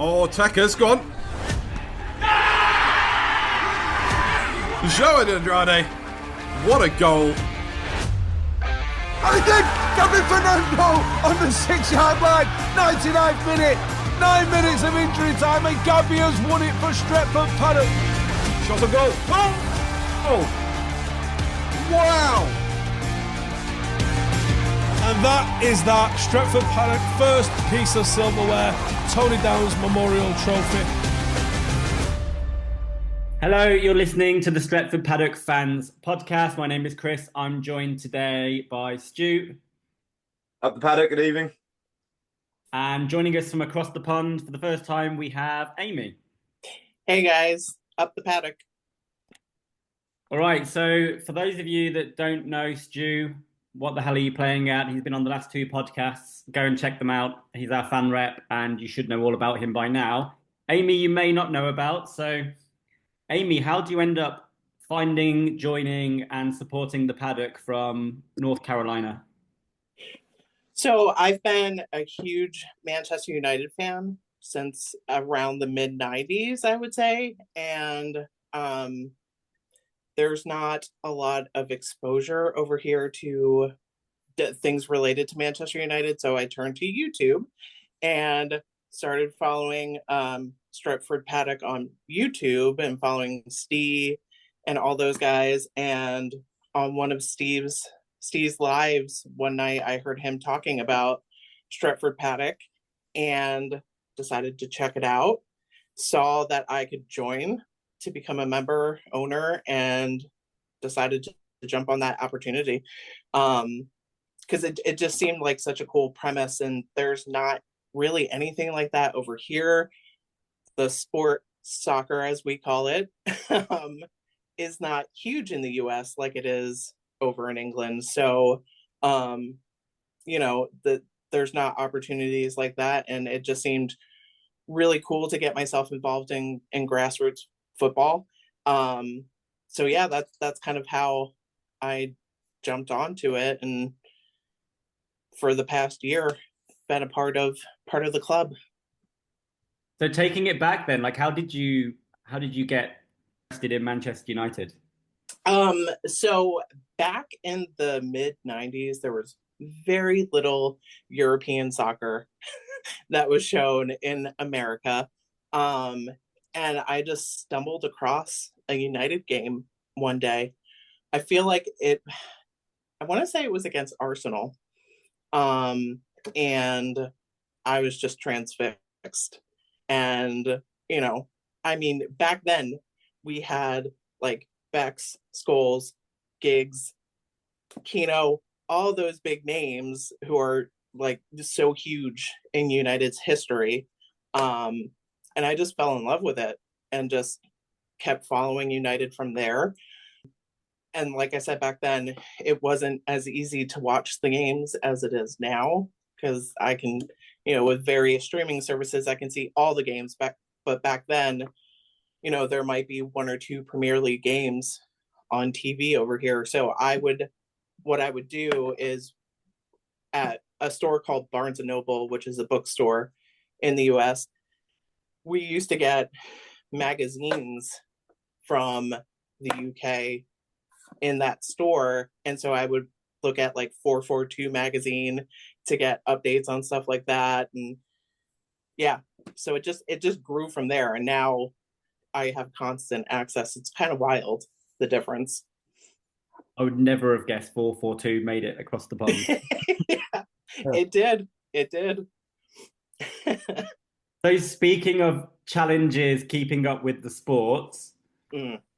Oh, attackers, go on. Joao De Andrade. What a goal. And again, coming for no goal on the 6-yard line. 99th minute. 9 minutes of injury time, and Gabby has won it for Stretford Paddock. Shot on goal. Oh! Wow! And that is that. Stretford Paddock, first piece of silverware. Tony Downs Memorial Trophy. Hello, you're listening to the Stretford Paddock Fans Podcast. My name is Chris. I'm joined today by Stu. Up the paddock, good evening. And joining us from across the pond for the first time, we have Amy. Hey guys, up the paddock. All right, so for those of you that don't know Stu, what the hell are you playing at? He's been on the last 2 podcasts. Go and check them out. He's our fan rep, and you should know all about him by now. Amy, you may not know about. So, Amy, how do you end up finding, joining, and supporting the paddock from North Carolina? So I've been a huge Manchester United fan since around the mid-90s, I would say. And there's not a lot of exposure over here to things related to Manchester United. So I turned to YouTube and started following Stretford Paddock on YouTube and following Steve and all those guys. And on one of Steve's lives one night, I heard him talking about Stretford Paddock and decided to check it out. Saw that I could join to become a member owner and decided to jump on that opportunity. Because it just seemed like such a cool premise, and there's not really anything like that over here. The sport, soccer as we call it, is not huge in the US like it is over in England. So, there's not opportunities like that. And it just seemed really cool to get myself involved in grassroots football. So yeah, that's kind of how I jumped onto it. And for the past year, been a part of the club. So taking it back then, like how did you get interested in Manchester United? So back in the mid-90s, there was very little European soccer that was shown in America. And I just stumbled across a United game one day. I feel like I want to say it was against Arsenal. And I was just transfixed. And, back then we had like Bex, Scholes, Giggs, Keno, all those big names who are like so huge in United's history. And I just fell in love with it and just kept following United from there. And like I said, back then, it wasn't as easy to watch the games as it is now, because I can, with various streaming services, I can see all the games back. But back then, there might be 1 or 2 Premier League games on TV over here. So what I would do is at a store called Barnes & Noble, which is a bookstore in the US, we used to get magazines from the UK in that store. And so I would look at like 442 magazine to get updates on stuff like that. And yeah, so it just grew from there. And now I have constant access. It's kind of wild, the difference. I would never have guessed 442 made it across the pond. Yeah, it did. So speaking of challenges, keeping up with the sports,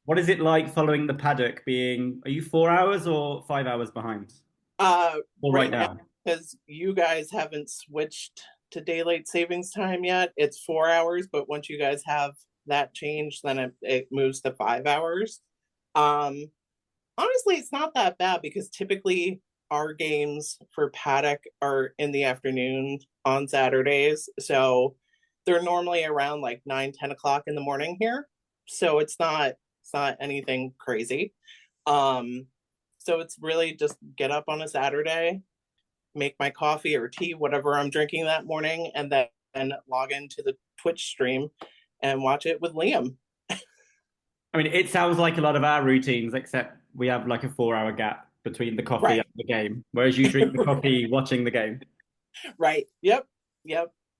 what is it like following the paddock are you 4 hours or 5 hours behind? Right now, because you guys haven't switched to daylight savings time yet, it's 4 hours, but once you guys have that change, then it moves to 5 hours. Honestly, it's not that bad because typically our games for Paddock are in the afternoon on Saturdays. So they're normally around like 9-10 o'clock in the morning here. So it's not anything crazy. So it's really just get up on a Saturday, make my coffee or tea, whatever I'm drinking that morning, and log into the Twitch stream and watch it with Liam. I mean, it sounds like a lot of our routines, except we have like a 4-hour gap between the coffee Right. and the game, whereas you drink the coffee watching the game. Right. Yep.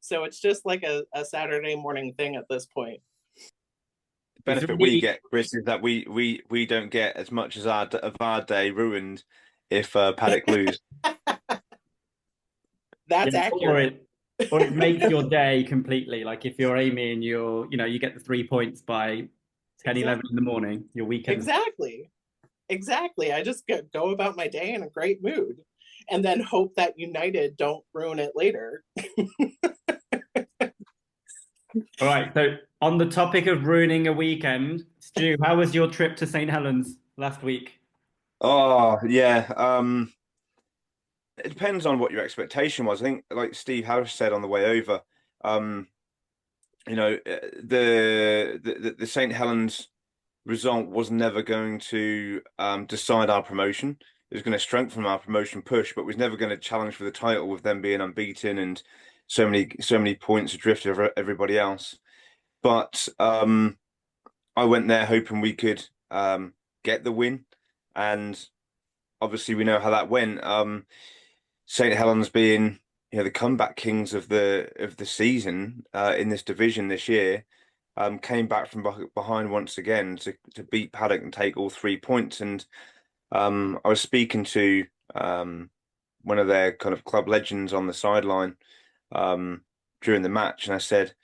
So it's just like a Saturday morning thing at this point. The benefit we get, Chris, is that we don't get as much as our day ruined if Paddock lose. That's accurate. Or it makes your day completely. Like if you're Amy and you get the 3 points by 10, 11 in the morning, your weekend. Exactly. I just go about my day in a great mood and then hope that United don't ruin it later. All right. So on the topic of ruining a weekend, Stu, how was your trip to St. Helens last week? Oh, yeah. It depends on what your expectation was. I think, like Steve Harris said on the way over, the St. Helens result was never going to decide our promotion. It was going to strengthen our promotion push, but was never going to challenge for the title with them being unbeaten and so many points adrift of everybody else. But I went there hoping we could get the win, and obviously we know how that went. St. Helens being the comeback kings of the season in this division this year, came back from behind once again to beat Paddock and take all 3 points. And I was speaking to one of their kind of club legends on the sideline during the match, and I said,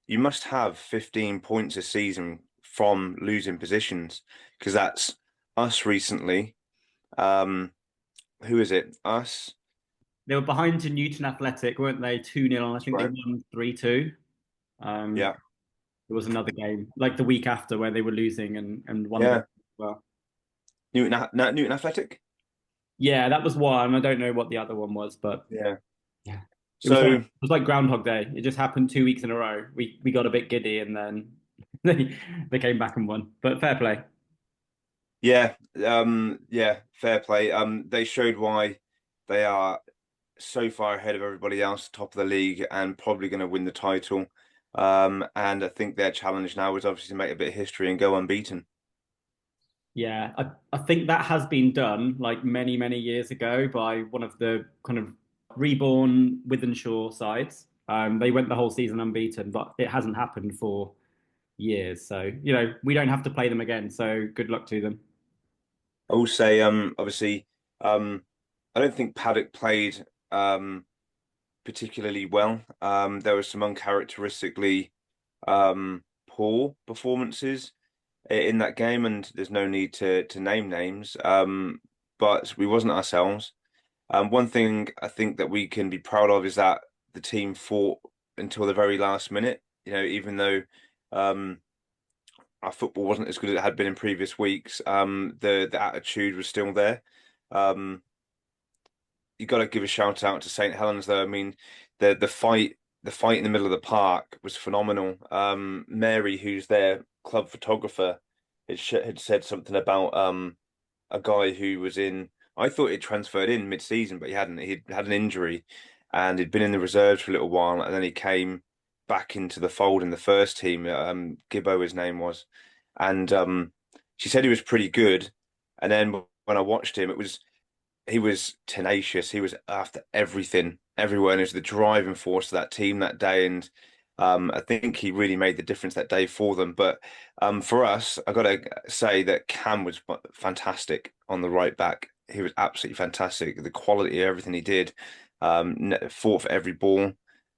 "You must have 15 points a season from losing positions, because that's us recently." Who is it? Us. They were behind to Newton Athletic, weren't they? 2-0. I think Right. they won 3-2. Yeah. There was another game like the week after where they were losing and won. Yeah. As well. Newton Athletic. Yeah, that was one. I don't know what the other one was, but Yeah. it was like Groundhog Day. It just happened 2 weeks in a row. We got a bit giddy and then they came back and won. But fair play. Yeah, fair play. They showed why they are so far ahead of everybody else, top of the league, and probably going to win the title. And I think their challenge now is obviously to make a bit of history and go unbeaten. Yeah, I think that has been done like many, many years ago by one of the kind of reborn Wythenshawe sides. They went the whole season unbeaten, but it hasn't happened for years. So, we don't have to play them again. So good luck to them. I will say, obviously, I don't think Paddock played particularly well. There were some uncharacteristically poor performances in that game, and there's no need to name names. But we wasn't ourselves. One thing I think that we can be proud of is that the team fought until the very last minute. Even though our football wasn't as good as it had been in previous weeks, the attitude was still there. You got to give a shout out to St. Helens, though. I mean, the fight in the middle of the park was phenomenal. Mary, who's their club photographer, had said something about a guy who was in. I thought he'd transferred in mid-season, but he hadn't. He'd had an injury, and he'd been in the reserves for a little while, and then he came back into the fold in the first team. Gibbo, his name was, and she said he was pretty good. And then when I watched him, he was tenacious. He was after everything, everywhere, and he was the driving force of that team that day. And I think he really made the difference that day for them. But for us, I got to say that Cam was fantastic on the right back. He was absolutely fantastic. The quality of everything he did, fought for every ball.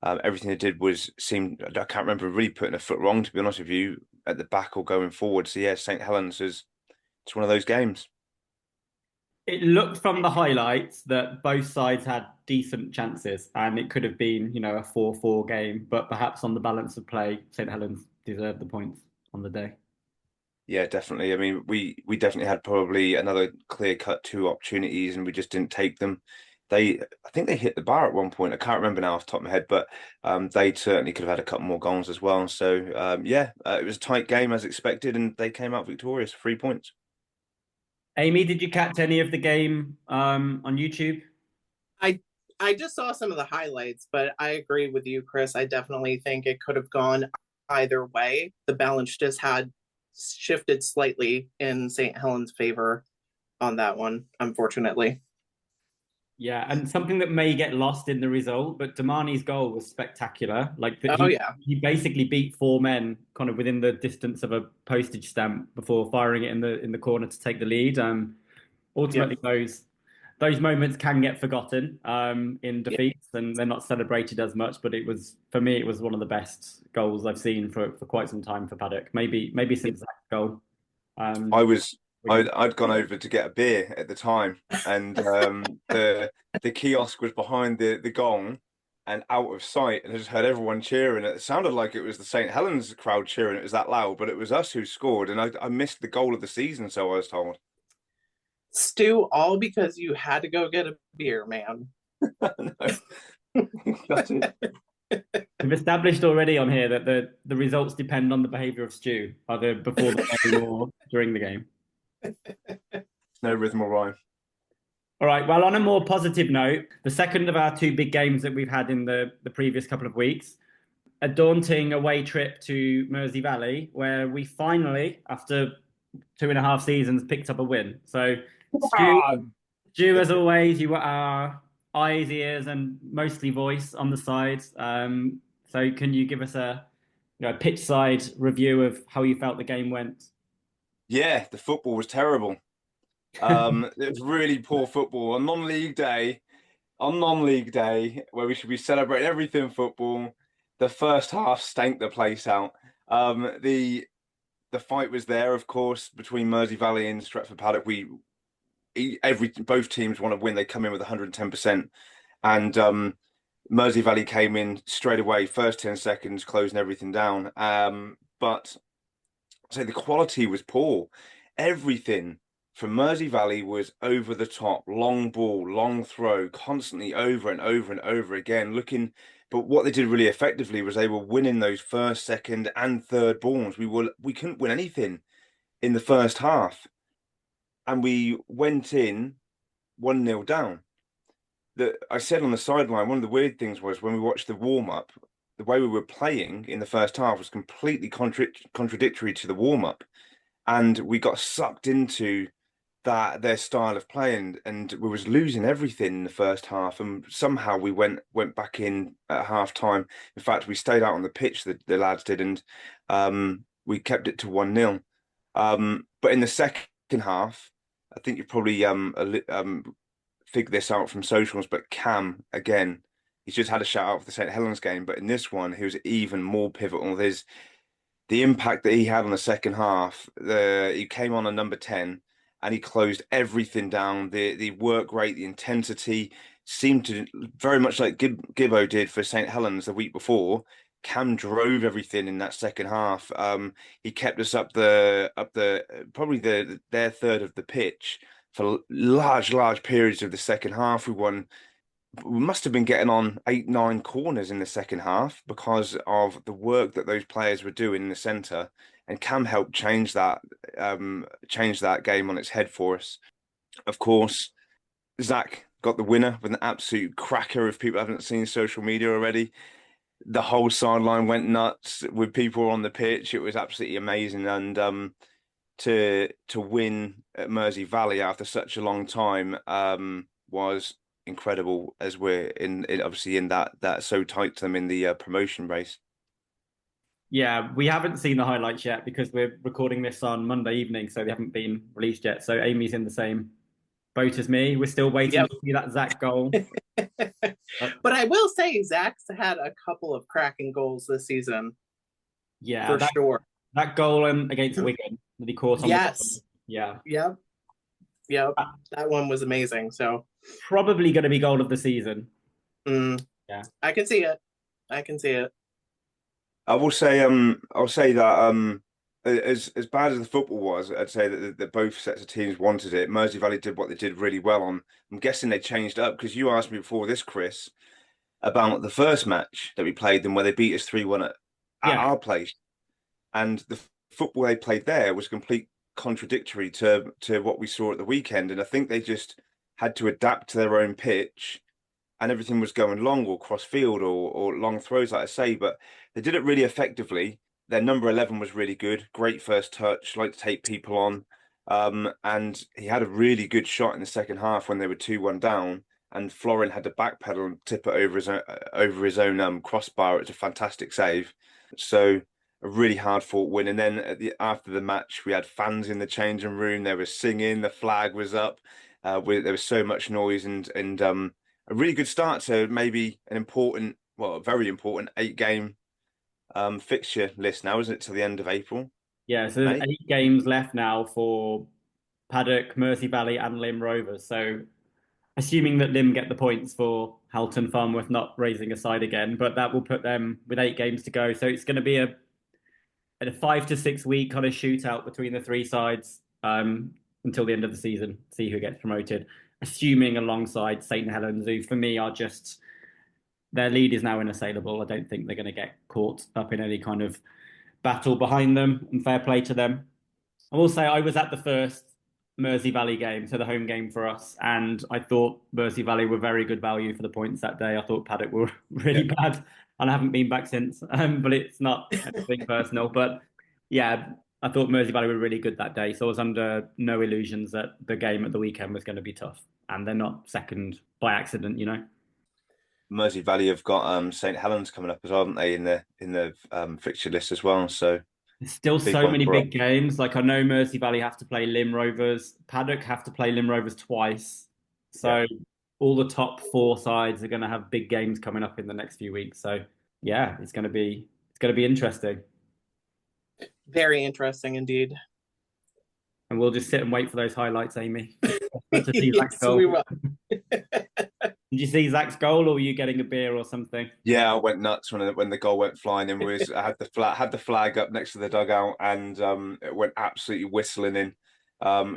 Everything he did I can't remember really putting a foot wrong, to be honest with you, at the back or going forward. So yeah, St. Helens it's one of those games. It looked from the highlights that both sides had decent chances, and it could have been, a 4-4 game. But perhaps on the balance of play, St. Helens deserved the points on the day. Yeah, definitely. I mean, we definitely had probably another clear-cut 2 opportunities, and we just didn't take them. I think they hit the bar at one point. I can't remember now off the top of my head, but they certainly could have had a couple more goals as well. So it was a tight game as expected, and they came out victorious, 3 points. Amy, did you catch any of the game on YouTube? I just saw some of the highlights, but I agree with you, Chris. I definitely think it could have gone either way. The balance just had shifted slightly in St. Helens' favor on that one, unfortunately. Yeah, and something that may get lost in the result, but Damani's goal was spectacular. Like that, Oh yeah, he basically beat four men kind of within the distance of a postage stamp before firing it in the corner to take the lead. Ultimately, yep, those moments can get forgotten in yep. defeats, and they're not celebrated as much. But it was for me, it was one of the best goals I've seen for quite some time for Paddock. Maybe since that goal. Um, I was Wigan. I'd gone over to get a beer at the time, and the kiosk was behind the gong and out of sight, and I just heard everyone cheering. It sounded like it was the St. Helens crowd cheering. It was that loud, but it was us who scored, and I missed the goal of the season, so I was told. Stu, all because you had to go get a beer, man. No, got it. We've established already on here that the results depend on the behaviour of Stu, either before the game or during the game. No rhythm or rhyme. All right. Well, on a more positive note, the second of our two big games that we've had in the previous couple of weeks, a daunting away trip to Mersey Valley, where we finally, after 2.5 seasons, picked up a win. So, Stu, as always, you were our eyes, ears, and mostly voice on the side. So, can you give us a pitch side review of how you felt the game went? Yeah, the football was terrible. It was really poor football on non-league day, where we should be celebrating everything football. The first half stank the place out. The fight was there, of course, between Mersey Valley and Stretford Paddock. Both teams want to win. They come in with 110%, and Mersey Valley came in straight away, first 10 seconds, closing everything down. But so the quality was poor. Everything from Mersey Valley was over the top, long ball, long throw, constantly over and over and over again. But what they did really effectively was they were winning those first, second, and third balls. We couldn't win anything in the first half, and we went in 1-0 down. I said on the sideline, one of the weird things was when we watched the warm up, the way we were playing in the first half was completely contradictory to the warm up, and we got sucked into their style of playing, and we was losing everything in the first half, and somehow we went back in at half time. In fact, we stayed out on the pitch, the lads did, and we kept it to 1-0. But in the second half, I think you probably figured this out from socials, but Cam again, he's just had a shout out for the St. Helens game, but in this one he was even more pivotal. There's the impact that he had on the second half. He came on a number 10 and he closed everything down. The work rate, the intensity seemed to very much like Gibbo did for St. Helens the week before. Cam drove everything in that second half. He kept us up probably their third of the pitch for large periods of the second half. We must have been getting on 8-9 corners in the second half because of the work that those players were doing in the centre, and Cam helped change that game on its head for us. Of course, Zach got the winner with an absolute cracker. If people haven't seen social media already, the whole sideline went nuts with people on the pitch. It was absolutely amazing, and to win at Mersey Valley after such a long time was incredible, as we're obviously in that so tight to them in the promotion race. Yeah, we haven't seen the highlights yet because we're recording this on Monday evening, so they haven't been released yet. So Amy's in the same boat as me. We're still waiting to see that Zach goal. But I will say Zach's had a couple of cracking goals this season. Yeah, for sure. That goal against Wigan that he caught on. Yes. Yeah. Yep. That one was amazing. So probably going to be goal of the season. Yeah, I can see it. I will say, I'll say that as bad as the football was, I'd say that both sets of teams wanted it. Mersey Valley did what they did really well on. I'm guessing they changed up because you asked me before this, Chris, about the first match that we played them where they beat us 3-1 at our place, and the football they played there was complete contradictory to what we saw at the weekend, and I think they just had to adapt to their own pitch and everything was going long or cross field or long throws, like I say, but they did it really effectively. Their number 11 was really good, great first touch, liked to take people on. And he had a really good shot in the second half when they were 2-1 down, and Florin had to backpedal and tip it over his own crossbar. It's a fantastic save. So a really hard fought win. And then after the match, we had fans in the changing room. They were singing, the flag was up. There was so much noise and a really good start to maybe a very important 8-game fixture list now, isn't it, till the end of April? Yeah, so there's 8 games left now for Paddock, Mersey Valley, and Lim Rovers. So assuming that Lim get the points for Halton Farmworth not raising a side again, but that will put them with 8 games to go. So it's going to be a 5 to 6 week kind of shootout between the 3 sides until the end of the season, see who gets promoted. Assuming alongside St Helens, who for me are just, their lead is now unassailable. I don't think they're going to get caught up in any kind of battle behind them, and fair play to them. I will say I was at the first Mersey Valley game, so the home game for us, and I thought Mersey Valley were very good value for the points that day. I thought Paddock were really bad, and I haven't been back since. But it's not anything personal. But yeah, I thought Mersey Valley were really good that day, so I was under no illusions that the game at the weekend was going to be tough. And they're not second by accident, you know. Mersey Valley have got St Helens coming up as well, haven't they, in the fixture list as well? So there's still so many big games. Like I know Mersey Valley have to play Lim Rovers, Paddock have to play Lim Rovers twice. So all the top 4 sides are going to have big games coming up in the next few weeks. So yeah, it's going to be interesting. Very interesting indeed. And we'll just sit and wait for those highlights, Amy. To see Yes, we will. Did you see Zach's goal, or were you getting a beer or something? Yeah, I went nuts when the goal went flying in. I had the flag up next to the dugout, and it went absolutely whistling in.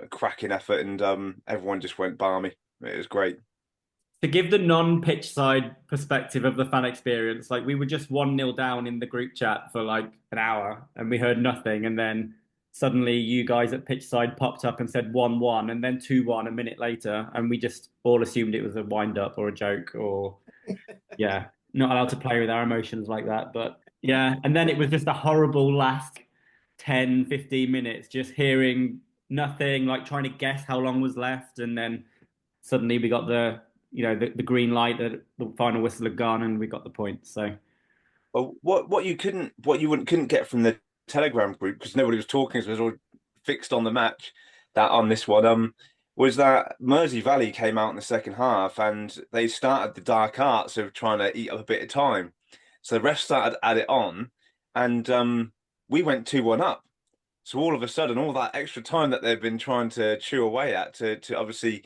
Cracking effort, and everyone just went balmy. It was great. To give the non-pitch side perspective of the fan experience, like we were just 1-0 down in the group chat for like an hour, and we heard nothing, and then suddenly you guys at pitch side popped up and said 1-1 and then 2-1 a minute later, and we just all assumed it was a wind up or a joke, or yeah, not allowed to play with our emotions like that. But yeah, and then it was just a horrible last 10-15 minutes, just hearing nothing, like trying to guess how long was left, and then suddenly we got the green light that the final whistle had gone, and we got the point. So well, what you couldn't get from the Telegram group, because nobody was talking, so it was all fixed on the match, that on this one, was that Mersey Valley came out in the second half and they started the dark arts of trying to eat up a bit of time. So the rest started at it on, and we went 2-1 up. So all of a sudden, all that extra time that they've been trying to chew away at to obviously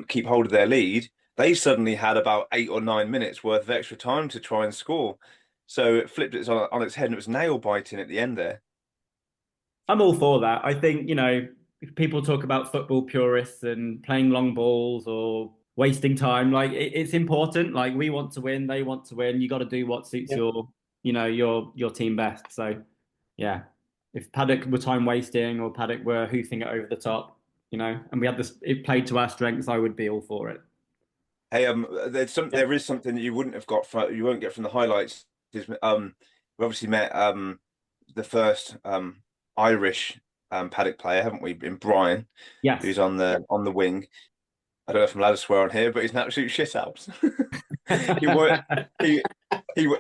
keep hold of their lead, they suddenly had about 8 or 9 minutes worth of extra time to try and score. So it flipped it on its head, and it was nail biting at the end there. I'm all for that. I think, people talk about football purists and playing long balls or wasting time. Like it's important. Like we want to win, they want to win. You got to do what suits your team best. So yeah, if Paddock were time wasting or Paddock were hoofing it over the top, and we had it played to our strengths, I would be all for it. Hey, there is something that you won't get from the highlights. We obviously met the first Irish Paddock player, haven't we? In Brian, yes, who's on the wing. I don't know if I'm allowed to swear on here, but he's an absolute shithouse.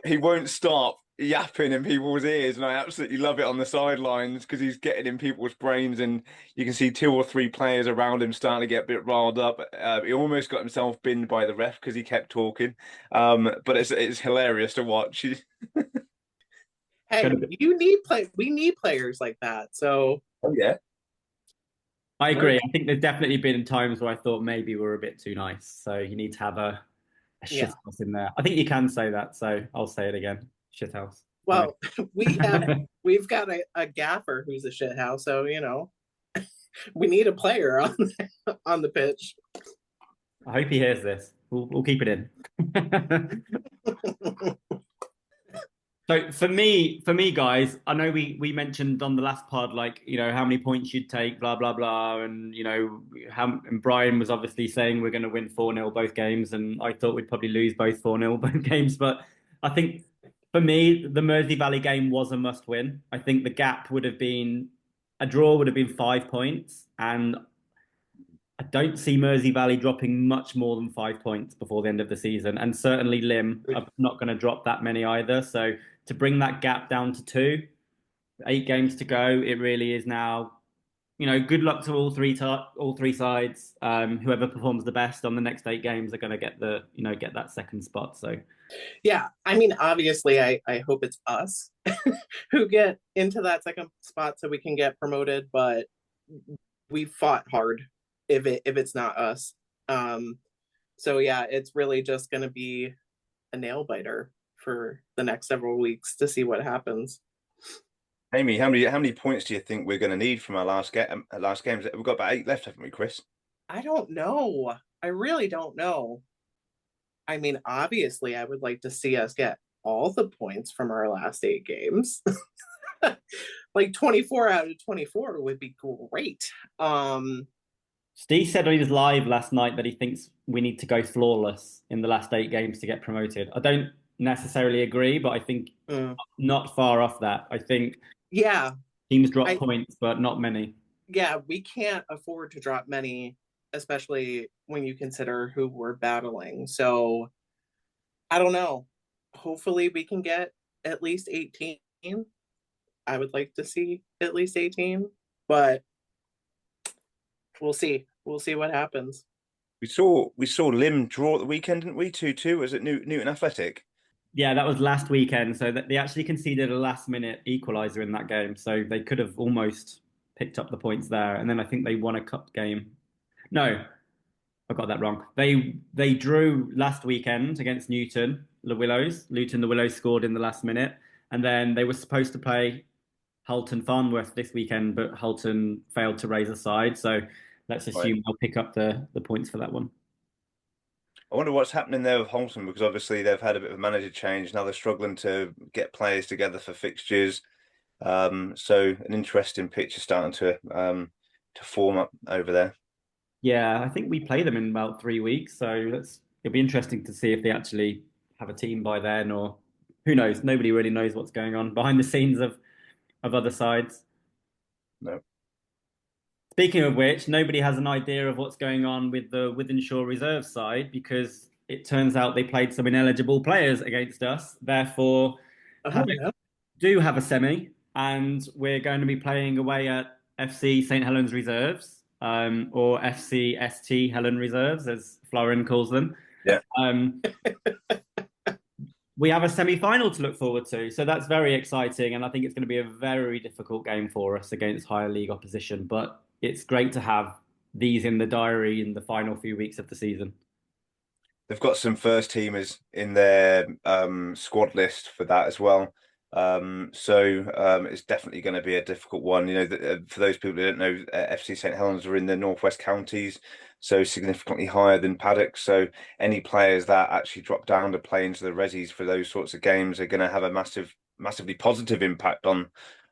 he won't stop yapping in people's ears, and I absolutely love it on the sidelines because he's getting in people's brains, and you can see 2 or 3 players around him starting to get a bit riled up. He almost got himself binned by the ref because he kept talking, but it's hilarious to watch. Hey, we need players like that. So yeah, I agree. I think there's definitely been times where I thought maybe we're a bit too nice, so you need to have a shithouse in there. I think you can say that, so I'll say it again. Shithouse. Well, we've got a gaffer who's a shithouse, so we need a player on the pitch. I hope he hears this. We'll keep it in. So for me, guys, I know we mentioned on the last pod, like, how many points you'd take, blah blah blah, and and Brian was obviously saying we're going to win 4-0 both games, and I thought we'd probably lose both 4-0 both games. But I think for me, the Mersey Valley game was a must win. I think the gap would have been a draw would have been 5 points, and I don't see Mersey Valley dropping much more than 5 points before the end of the season, and certainly Lim are not going to drop that many either. So to bring that gap down to 2, 8 games to go, it really is now. Good luck to all three sides. Whoever performs the best on the next 8 games are going to get get that second spot. So Yeah, I mean, obviously, I hope it's us who get into that second spot so we can get promoted, but we fought hard if it's not us. So yeah, it's really just going to be a nail biter for the next several weeks to see what happens. Amy, how many points do you think we're going to need from our last games? We've got about 8 left, haven't we, Chris? I don't know. I really don't know. I mean, obviously, I would like to see us get all the points from our last 8 games. Like 24 out of 24 would be great. Steve said on his live last night that he thinks we need to go flawless in the last 8 games to get promoted. I don't necessarily agree, but I think not far off that. I think teams drop points, but not many. Yeah, we can't afford to drop many, especially when you consider who we're battling. So I don't know. Hopefully we can get at least 18. I would like to see at least 18, but we'll see. We'll see what happens. We saw Lim draw at the weekend, didn't we? 2-2. Was it Newton Athletic? Yeah, that was last weekend. So that they actually conceded a last-minute equaliser in that game. So they could have almost picked up the points there. And then I think they won a cup game. No, I got that wrong. They drew last weekend against Newton the Willows. Luton the Willows scored in the last minute. And then they were supposed to play Halton Farnworth this weekend, but Halton failed to raise a side. So let's assume they'll pick up the points for that one. I wonder what's happening there with Halton, because obviously they've had a bit of a manager change. Now they're struggling to get players together for fixtures. So an interesting picture starting to form up over there. Yeah, I think we play them in about 3 weeks. So it'll be interesting to see if they actually have a team by then, or who knows? Nobody really knows what's going on behind the scenes of other sides. No. Speaking of which, nobody has an idea of what's going on with the Wythenshawe reserve side, because it turns out they played some ineligible players against us. Therefore, do have a semi, and we're going to be playing away at FC St Helens Reserves, or FC ST Helen Reserves, as Florin calls them. Yeah. We have a semi-final to look forward to, so that's very exciting, and I think it's going to be a very difficult game for us against higher league opposition. But it's great to have these in the diary in the final few weeks of the season. They've got some first teamers in their squad list for that as well. So it's definitely going to be a difficult one. For those people who don't know, FC St Helens are in the Northwest Counties, so significantly higher than Paddock. So any players that actually drop down to play into the Resis for those sorts of games are going to have a massively positive impact on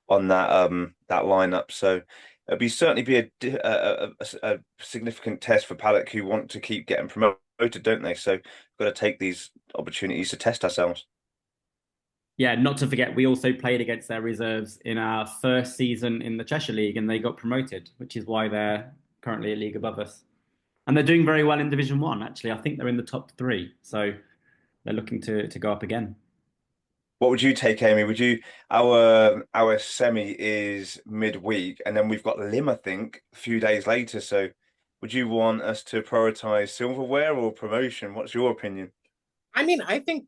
that lineup. So it'll certainly be a significant test for Paddock, who want to keep getting promoted, don't they? So we've got to take these opportunities to test ourselves. Yeah, not to forget, we also played against their reserves in our first season in the Cheshire League, and they got promoted, which is why they're currently a league above us. And they're doing very well in Division 1, actually. I think they're in the top 3, so they're looking to go up again. What would you take, Amy? Our semi is midweek, and then we've got Lim, I think, a few days later. So would you want us to prioritise silverware or promotion? What's your opinion? I mean, I think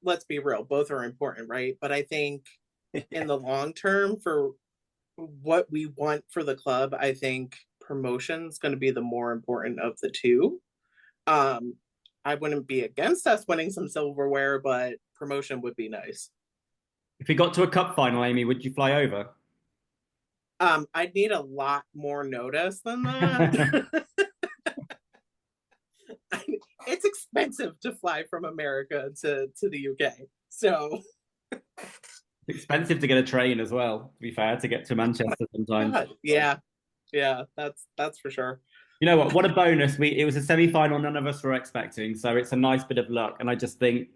let's be real, both are important, right? But I think in the long term, for what we want for the club, I think promotion is going to be the more important of the two. I wouldn't be against us winning some silverware, but promotion would be nice. If we got to a cup final, Amy, would you fly over? I'd need a lot more notice than that. It's expensive to fly from America to the UK. So It's expensive to get a train as well, to be fair, to get to Manchester sometimes. God, yeah, that's for sure. You know what? What a bonus. It was a semi-final none of us were expecting, so it's a nice bit of luck. And I just think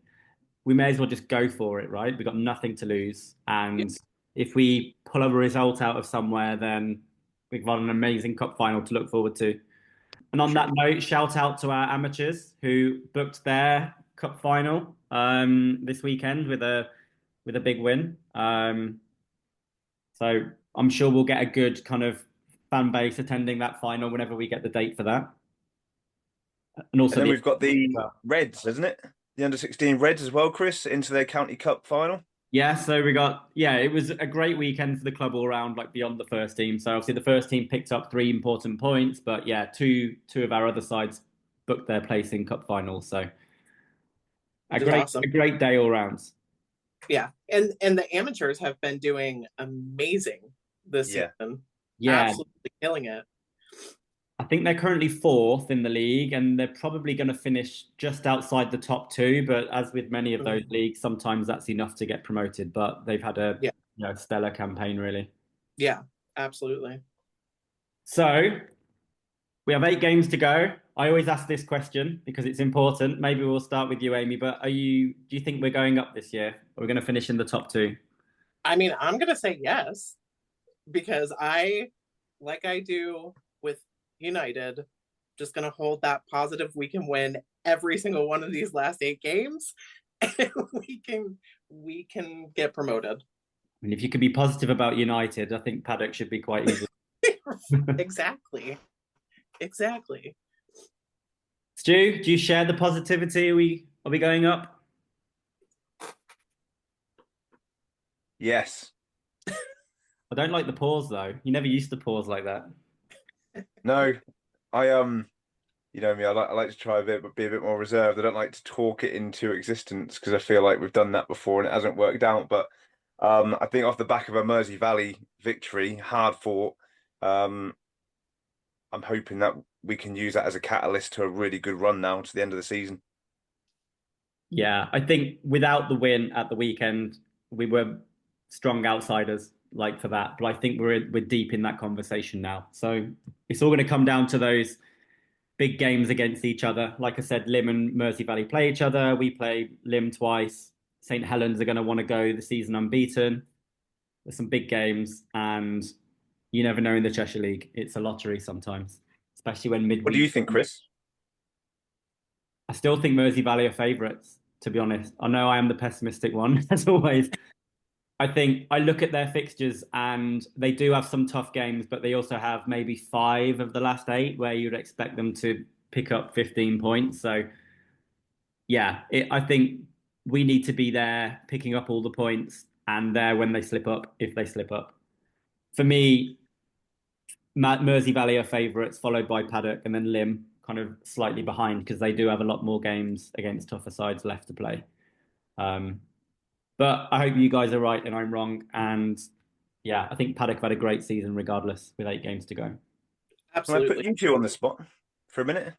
we may as well just go for it, right? We've got nothing to lose. Yeah. And if we pull a result out of somewhere, then we've got an amazing cup final to look forward to. And on that note, shout out to our amateurs who booked their cup final this weekend with a big win. So I'm sure we'll get a good kind of fan base attending that final whenever we get the date for that. And also And then we've got the Reds, isn't it? The under-16 Reds as well, Chris, into their County Cup final. Yeah, so it was a great weekend for the club all round, like beyond the first team. So obviously the first team picked up 3 important points, but yeah, two of our other sides booked their place in cup finals. So Awesome. a great day all round. Yeah, and the amateurs have been doing amazing this season. Yeah, absolutely killing it. I think they're currently 4th in the league, and they're probably going to finish just outside the top 2. But as with many of those leagues, sometimes that's enough to get promoted. But they've had a stellar campaign, really. Yeah, absolutely. So we have 8 games to go. I always ask this question because it's important. Maybe we'll start with you, Amy. But do you think we're going up this year? Or we're going to finish in the top 2? I mean, I'm going to say yes, because like I do with United, just going to hold that positive. We can win every single one of these last 8 games, and we can get promoted. I mean, if you can be positive about United, I think Paddock should be quite easy. Exactly. Stu, do you share the positivity? Are we going up? Yes. I don't like the pause though. You never used to pause like that. No, I you know me, I like to try be a bit more reserved. I don't like to talk it into existence because I feel like we've done that before and it hasn't worked out. But I think off the back of a Mersey Valley victory, hard fought, I'm hoping that we can use that as a catalyst to a really good run now to the end of the season. Yeah, I think without the win at the weekend, we were strong outsiders like for that. But I think we're deep in that conversation now. So it's all going to come down to those big games against each other. Like I said, Lim and Mersey Valley play each other. We play Lim twice. St. Helens are going to want to go the season unbeaten. There's some big games, and you never know in the Cheshire League. It's a lottery sometimes, especially when midweek. What do you think, Chris? I still think Mersey Valley are favourites, to be honest. I know I am the pessimistic one, as always. I think I look at their fixtures and they do have some tough games, but they also have maybe 5 of the last 8 where you'd expect them to pick up 15 points. So, yeah, I think we need to be there picking up all the points and there when they slip up, if they slip up. For me, Mersey Valley are favourites, followed by Paddock, and then Lim kind of slightly behind because they do have a lot more games against tougher sides left to play. But I hope you guys are right and I'm wrong. And yeah, I think Paddock have had a great season regardless with 8 games to go. Absolutely. Can I put you two on the spot for a minute?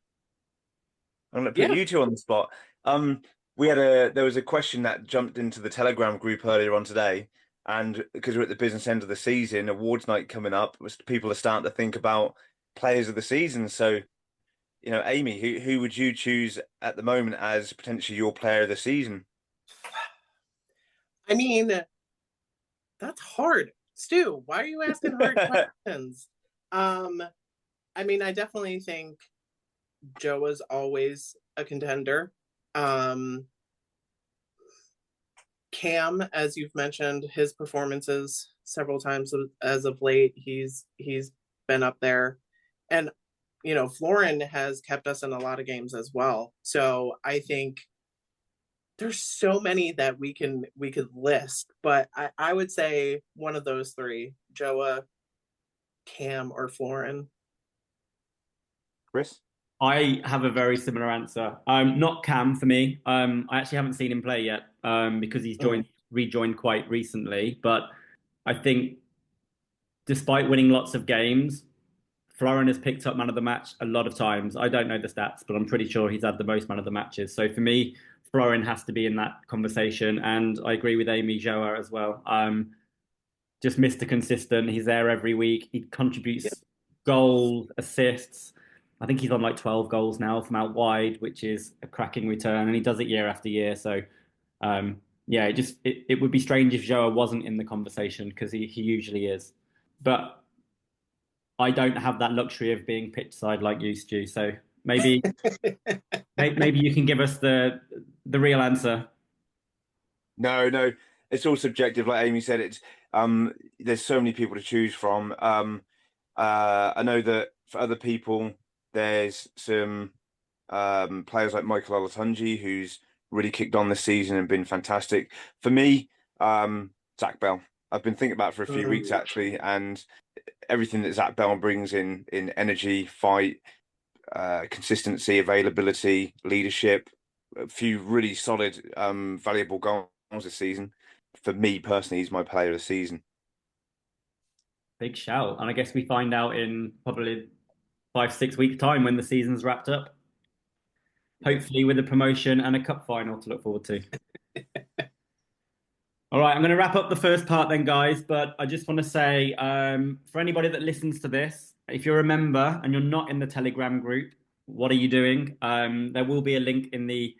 I'm going to put you two on the spot. There was a question that jumped into the Telegram group earlier on today. And because we're at the business end of the season, awards night coming up, people are starting to think about players of the season. So, you know, Amy, who would you choose at the moment as potentially your player of the season? I mean, that's hard. Stu, why are you asking hard questions? I mean, I definitely think Joe is always a contender. Cam, as you've mentioned, his performances several times as of late, he's been up there. And, you know, Florin has kept us in a lot of games as well. So I think there's so many that we could list, but I would say one of those 3, Joa, Cam, or Florin. Chris? I have a very similar answer. Not Cam for me. I actually haven't seen him play yet because he's rejoined quite recently. But I think despite winning lots of games, Florin has picked up man of the match a lot of times. I don't know the stats, but I'm pretty sure he's had the most man of the matches. So for me, Florin has to be in that conversation, and I agree with Amy Joa as well. Just Mr. Consistent. He's there every week. He contributes goals, assists. I think he's on like 12 goals now from out wide, which is a cracking return, and he does it year after year. So, yeah, it would be strange if Joa wasn't in the conversation because he usually is. But I don't have that luxury of being pitch side like you, Stu. So maybe you can give us the real answer. No, it's all subjective. Like Amy said, it's there's so many people to choose from. I know that for other people, there's some players like Michael Olatunji, who's really kicked on this season and been fantastic. For me, Zach Bell. I've been thinking about it for a few weeks actually, and everything that Zach Bell brings in energy, fight, consistency, availability, leadership, a few really solid, valuable goals this season. For me personally, he's my player of the season. Big shout. And I guess we find out in probably 5-6 weeks' time when the season's wrapped up. Hopefully with a promotion and a cup final to look forward to. All right, I'm going to wrap up the first part then, guys. But I just want to say, for anybody that listens to this, if you're a member and you're not in the Telegram group, what are you doing? There will be a link in the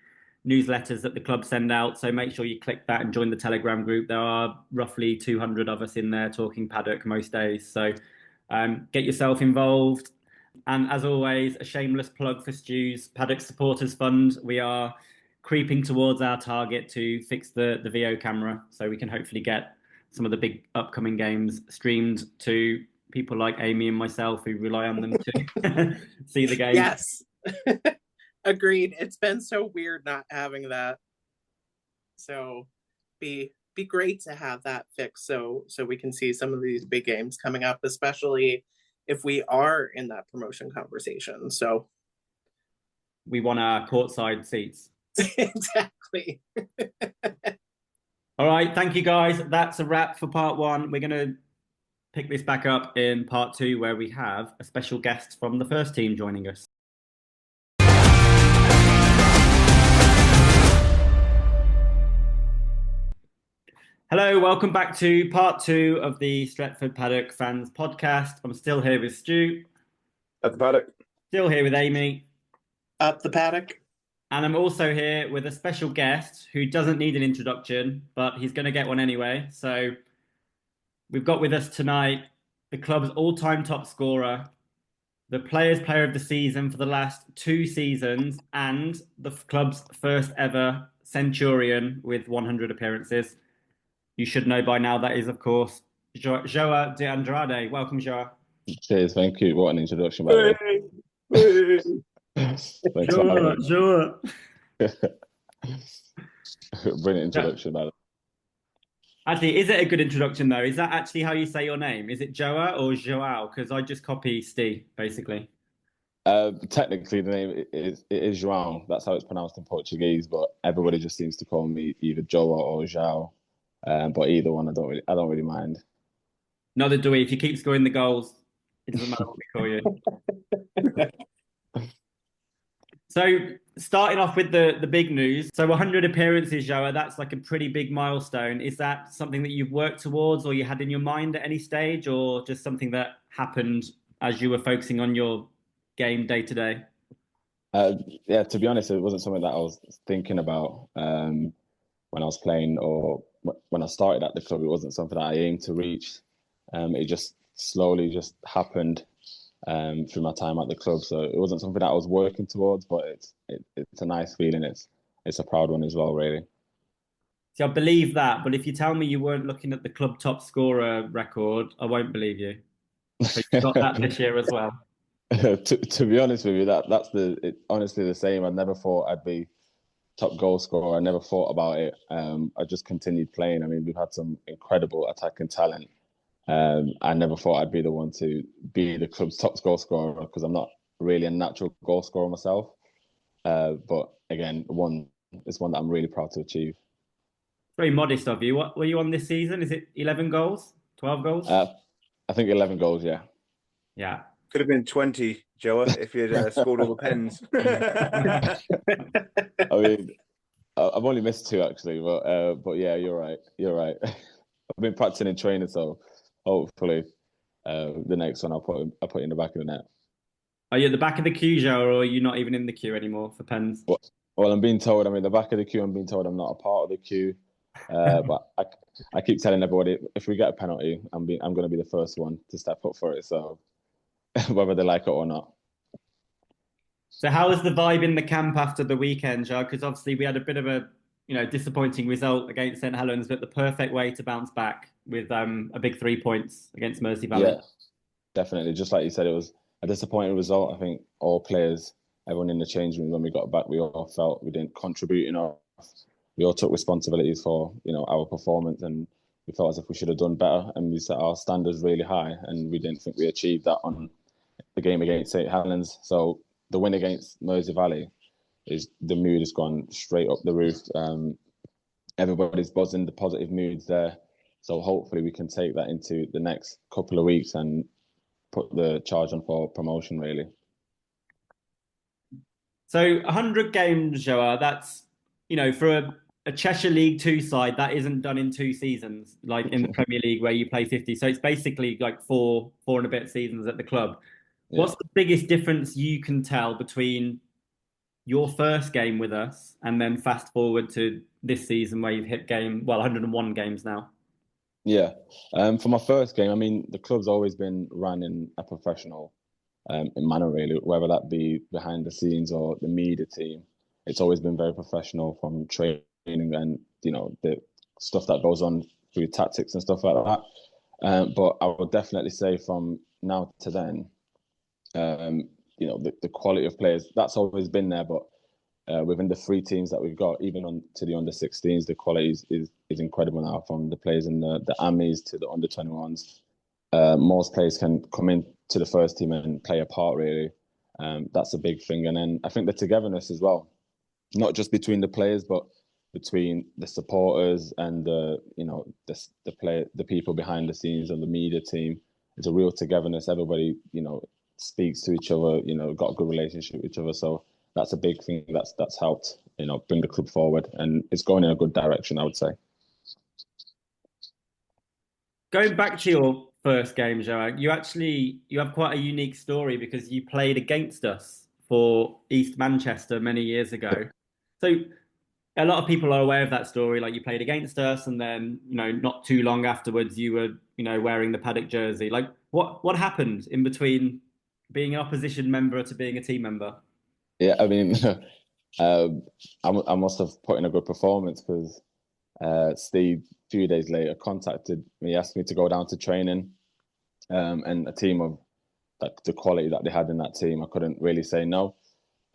newsletters that the club send out. So make sure you click that and join the Telegram group. There are roughly 200 of us in there talking Paddock most days. So get yourself involved. And as always, a shameless plug for Stu's Paddock Supporters Fund. We are creeping towards our target to fix the VO camera so we can hopefully get some of the big upcoming games streamed to people like Amy and myself who rely on them to see the game. Yes. Agreed. It's been so weird not having that. So be great to have that fixed so we can see some of these big games coming up, especially if we are in that promotion conversation. So we want our courtside seats. Exactly. All right, thank you guys. That's a wrap for part one. We're going to pick this back up in part two where we have a special guest from the first team joining us. Hello, welcome back to part two of the Stretford Paddock Fans Podcast. I'm still here with Stu. At the Paddock. Still here with Amy. Up the Paddock. And I'm also here with a special guest who doesn't need an introduction, but he's going to get one anyway. So we've got with us tonight the club's all-time top scorer, the Players' Player of the Season for the last 2 seasons, and the club's first ever Centurion with 100 appearances. You should know by now that is, of course, Joao De Andrade. Welcome, Joao. Cheers, thank you. What an introduction, by the way. Joao. Brilliant introduction, by the way. Actually, is it a good introduction, though? Is that actually how you say your name? Is it Joao or Joao? Because I just copy Steve, basically. Technically, the name is João. That's how it's pronounced in Portuguese, but everybody just seems to call me either Joao or Joao. But either one, I don't really mind. Neither do we. If you keep scoring the goals, it doesn't matter what we call you. So, starting off with the big news. So, 100 appearances, Joao, that's like a pretty big milestone. Is that something that you've worked towards or you had in your mind at any stage, or just something that happened as you were focusing on your game day to day? Yeah, to be honest, it wasn't something that I was thinking about when I was playing or when I started at the club. It wasn't something that I aimed to reach. It just slowly just happened through my time at the club. So it wasn't something that I was working towards, but it's a nice feeling. It's a proud one as well, really. See, I believe that, but if you tell me you weren't looking at the club top scorer record, I won't believe you. But you got that this year as well. To be honest with you, that's honestly the same. I never thought I'd be top goal scorer. I never thought about it. I just continued playing. I mean, we've had some incredible attacking talent. I never thought I'd be the one to be the club's top goal scorer because I'm not really a natural goal scorer myself. But again, it's one that I'm really proud to achieve. Very modest of you. What were you on this season? Is it 11 goals? 12 goals? I think 11 goals, yeah. Yeah. Could have been 20, Joa, if you'd scored all the pens. I've only missed two actually, but yeah, you're right. You're right. I've been practicing in training, so hopefully the next one I'll put in the back of the net. Are you at the back of the queue, Joe, or are you not even in the queue anymore for pens? Well, I'm being told I'm in the back of the queue. I'm being told I'm not a part of the queue. But I keep telling everybody if we get a penalty, I'm going to be the first one to step up for it. So whether they like it or not. So how was the vibe in the camp after the weekend, Joe? Because obviously we had a bit of a disappointing result against St Helens, but the perfect way to bounce back with a big 3 points against Mersey Valley. Yeah, definitely. Just like you said, it was a disappointing result. I think all players, everyone in the change room, when we got back, we all felt we didn't contribute enough. We all took responsibilities for our performance, and we felt as if we should have done better. And we set our standards really high, and we didn't think we achieved that on the game against St Helens. So the win against Mersey Valley, the mood has gone straight up the roof. Everybody's buzzing, the positive mood's there. So hopefully we can take that into the next couple of weeks and put the charge on for promotion, really. So 100 games, Joao, that's, for a Cheshire League 2 side, that isn't done in 2 seasons, like in the Premier League where you play 50. So it's basically like four and a bit seasons at the club. Yeah. What's the biggest difference you can tell between your first game with us and then fast forward to this season where you've hit 101 games now? Yeah. For my first game, I mean, the club's always been run in a professional manner, really, whether that be behind the scenes or the media team. It's always been very professional, from training and, the stuff that goes on through tactics and stuff like that. But I would definitely say from now to then, the quality of players, that's always been there, but within the 3 teams that we've got, even on to the under-16s, the quality is incredible now, from the players in the AMIs to the under-21s. Most players can come in to the first team and play a part, really. That's a big thing. And then I think the togetherness as well, not just between the players, but between the supporters and the people behind the scenes and the media team. It's a real togetherness. Everybody, speaks to each other, got a good relationship with each other. So that's a big thing that's helped, bring the club forward, and it's going in a good direction, I would say. Going back to your first game, Joao, you have quite a unique story because you played against us for East Manchester many years ago. So a lot of people are aware of that story, like you played against us and then, not too long afterwards you were, wearing the Paddock jersey. Like what happened in between being an opposition member to being a team member? Yeah, I mean, I must have put in a good performance, because Steve, a few days later, contacted me, asked me to go down to training, and a team of the quality that they had in that team, I couldn't really say no.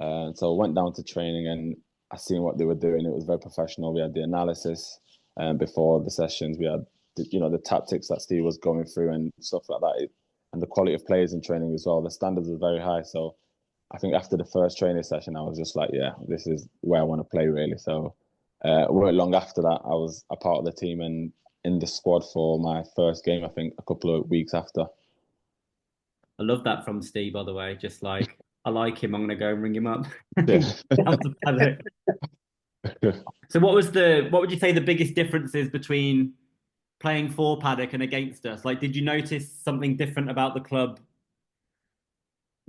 So I went down to training and I seen what they were doing. It was very professional. We had the analysis before the sessions. We had the tactics that Steve was going through and stuff like that. And the quality of players in training as well. The standards were very high. So I think after the first training session, I was just like, yeah, this is where I want to play, really. So weren't long after that, I was a part of the team and in the squad for my first game, I think a couple of weeks after. I love that from Steve, by the way. Just like, I like him, I'm going to go and ring him up. So what would you say the biggest difference is between playing for Paddock and against us? Like, did you notice something different about the club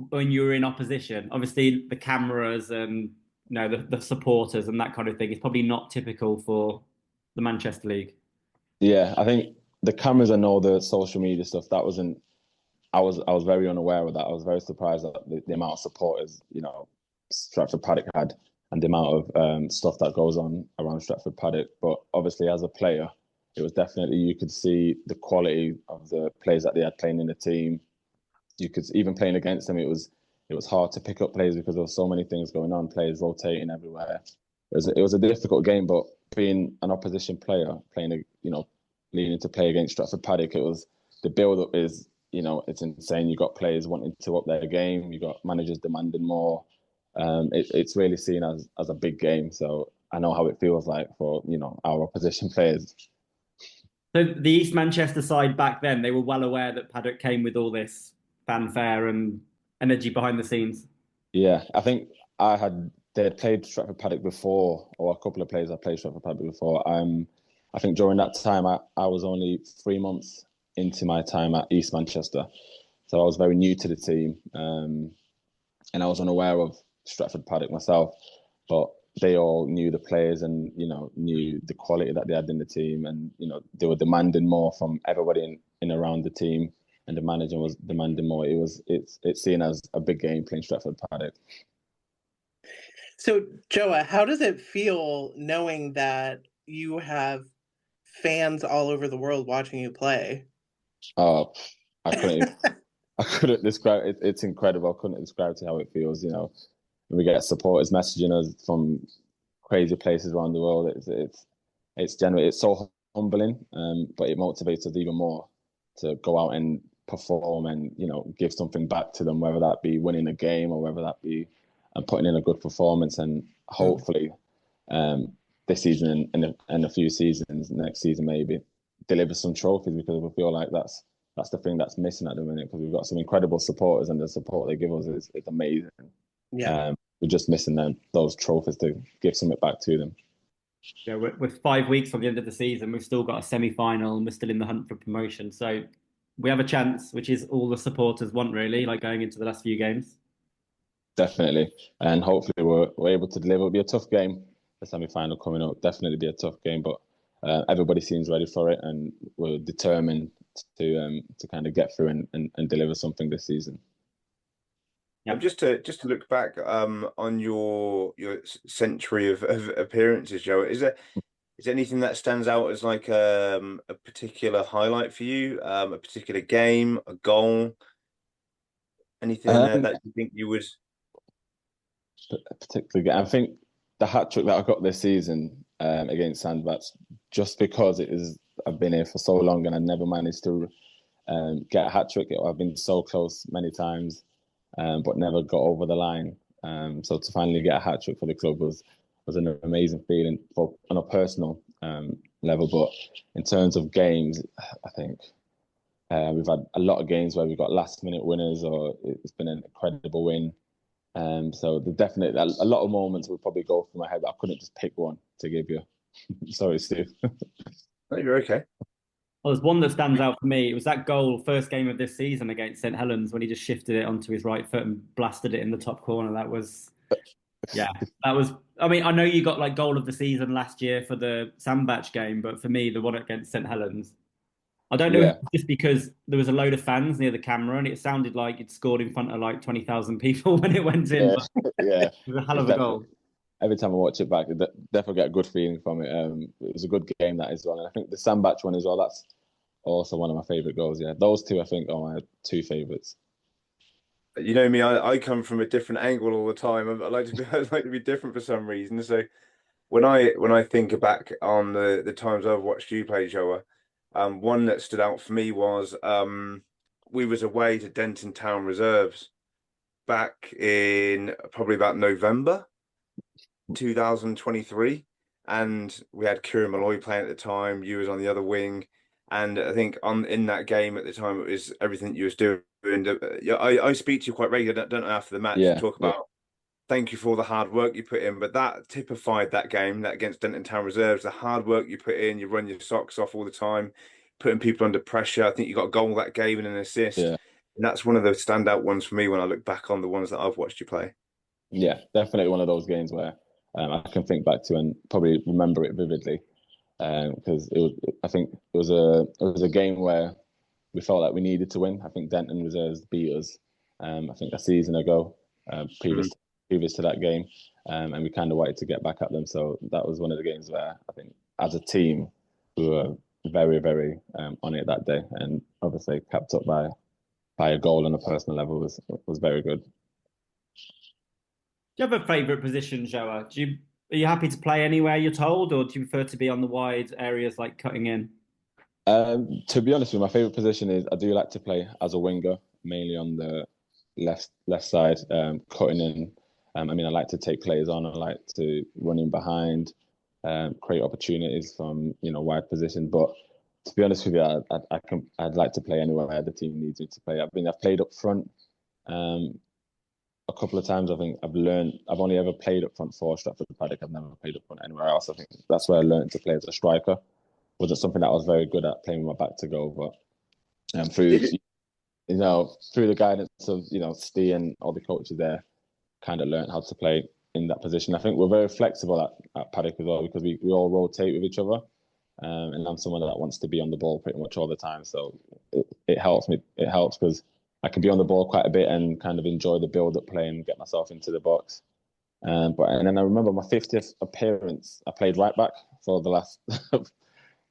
when you were in opposition? Obviously, the cameras and the supporters and that kind of thing is probably not typical for the Manchester League. Yeah, I think the cameras and all the social media stuff, that wasn't. I was very unaware of that. I was very surprised at the amount of supporters Stratford Paddock had, and the amount of stuff that goes on around Stratford Paddock. But obviously, as a player, it was definitely, you could see the quality of the players that they had playing in the team. You could, even playing against them, it was hard to pick up players because there were so many things going on, players rotating everywhere. It was a difficult game, but being an opposition player, leading to play against Stratford Paddock, it was, the build-up is, it's insane. You got players wanting to up their game. You got managers demanding more. It's really seen as a big game. So I know how it feels like for our opposition players. So the East Manchester side back then, they were well aware that Paddock came with all this fanfare and energy behind the scenes. Yeah, I think I had they had played Stretford Paddock before, or a couple of players had played Stretford Paddock before. I think during that time, I was only 3 months into my time at East Manchester. So I was very new to the team, and I was unaware of Stretford Paddock myself. But they all knew the players and, knew the quality that they had in the team. And, they were demanding more from everybody in around the team. And the manager was demanding more. It's seen as a big game playing Stretford Paddock. So, Joa, how does it feel knowing that you have fans all over the world watching you play? Oh, I couldn't describe it. It's incredible. I couldn't describe to how it feels. We get supporters messaging us from crazy places around the world. It's generally, it's so humbling, but it motivates us even more to go out and perform and give something back to them, whether that be winning a game or whether that be putting in a good performance, and hopefully this season and a few seasons next season maybe deliver some trophies, because we feel like that's the thing that's missing at the minute, because we've got some incredible supporters and the support they give us is amazing. Yeah. We're just missing those trophies to give something back to them. Yeah, we're 5 weeks from the end of the season. We've still got a semi-final and we're still in the hunt for promotion. So we have a chance, which is all the supporters want, really, like going into the last few games. Definitely. And hopefully we're able to deliver. It'll be a tough game, the semi-final coming up. Definitely be a tough game, but everybody seems ready for it, and we're determined to kind of get through and deliver something this season. Yeah. Just to look back on your century of appearances, Joe, is there anything that stands out as like a particular highlight for you? A particular game, a goal, anything in there that you think you would? Particularly, I think the hat trick that I got this season against Sandbach, just because I've been here for so long and I never managed to get a hat trick. I've been so close many times, but never got over the line. So to finally get a hat trick for the club was an amazing feeling on a personal level. But in terms of games, I think we've had a lot of games where we've got last minute winners, or it's been an incredible win. So there's definitely a lot of moments would probably go through my head, but I couldn't just pick one to give you. Sorry, Steve. No, you're okay. Well, there's one that stands out for me. It was that goal, first game of this season against St Helens, when he just shifted it onto his right foot and blasted it in the top corner. That was. I mean, I know you got like goal of the season last year for the Sandbach game, but for me, the one against St Helens, I don't know if it's just because there was a load of fans near the camera and it sounded like it scored in front of like 20,000 people when it went in. Yeah, it was a hell of a goal. Every time I watch it back, I definitely get a good feeling from it. It was a good game, that as well. And I think the Sandbach one as well, that's also one of my favourite goals. Yeah, those two, I think, are my two favourites. You know me, I come from a different angle all the time. I like to be different for some reason. So when I think back on the times I've watched you play, Joa, one that stood out for me was we was away to Denton Town Reserves back in probably about November 2023, and we had Kieran Malloy playing at the time. You was on the other wing, and I think in that game at the time it was everything you was doing. I speak to you quite regularly, don't know, after the match, to talk about thank you for all the hard work you put in, but that typified that game, that against Denton Town Reserves, the hard work you put in. You run your socks off all the time, putting people under pressure. I think you got a goal that game and an assist. Yeah. And that's one of the standout ones for me when I look back on the ones that I've watched you play. Yeah, definitely one of those games where I can think back to and probably remember it vividly, because I think it was a game where we felt like we needed to win. I think Denton Reserves beat us, I think a season ago, previous to that game, and we kind of wanted to get back at them. So that was one of the games where I think as a team we were very, very on it that day, and obviously capped up by a goal on a personal level was very good. Do you have a favourite position, Joa? Are you happy to play anywhere you're told, or do you prefer to be on the wide areas like cutting in? To be honest with you, my favourite position is I do like to play as a winger, mainly on the left side, cutting in. I mean, I like to take players on. I like to run in behind, create opportunities from wide position. But to be honest with you, I'd like to play anywhere the team needs me to play. I've played up front a couple of times. I think I've only ever played up front for Stratford Paddock. I've never played up front anywhere else. I think that's where I learned to play as a striker. Wasn't something that I was very good at, playing with my back to goal, but through through the guidance of Steve and all the coaches there, kind of learned how to play in that position. I think we're very flexible at Paddock as well, because we all rotate with each other. And I'm someone that wants to be on the ball pretty much all the time. So it helps me. It helps because I can be on the ball quite a bit and kind of enjoy the build-up play and get myself into the box. And then I remember my 50th appearance, I played right back for the last